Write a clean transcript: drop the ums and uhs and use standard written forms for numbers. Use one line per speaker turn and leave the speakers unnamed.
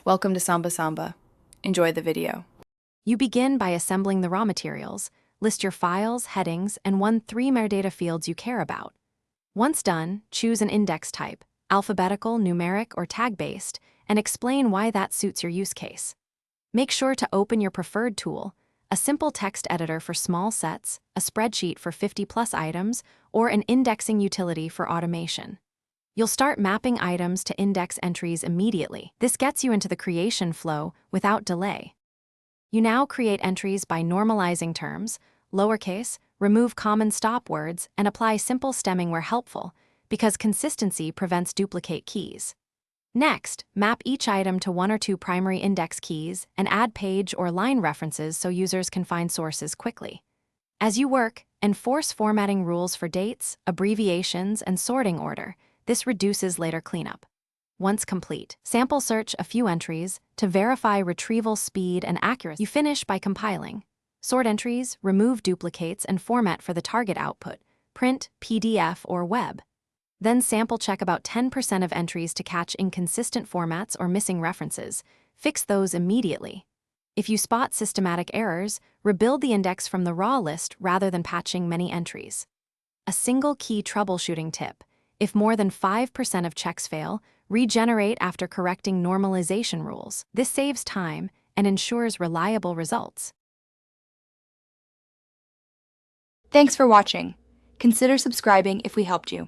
Welcome to Samba Samba. Enjoy the video.
You begin by assembling the raw materials, list your files, headings, and 3 metadata fields you care about. Once done, choose an index type, alphabetical, numeric, or tag-based, and explain why that suits your use case. Make sure to open your preferred tool, a simple text editor for small sets, a spreadsheet for 50+ items, or an indexing utility for automation. You'll start mapping items to index entries immediately. This gets you into the creation flow without delay. You now create entries by normalizing terms, lowercase, remove common stop words, and apply simple stemming where helpful, because consistency prevents duplicate keys. Next, map each item to 1 or 2 primary index keys and add page or line references so users can find sources quickly. As you work, enforce formatting rules for dates, abbreviations, and sorting order. This reduces later cleanup. Once complete, sample search a few entries to verify retrieval speed and accuracy. You finish by compiling. Sort entries, remove duplicates, and format for the target output, print, PDF, or web. Then sample check about 10% of entries to catch inconsistent formats or missing references. Fix those immediately. If you spot systematic errors, rebuild the index from the raw list rather than patching many entries. A single key troubleshooting tip. If more than 5% of checks fail, regenerate after correcting normalization rules. This saves time and ensures reliable results.
Thanks for watching. Consider subscribing if we helped you.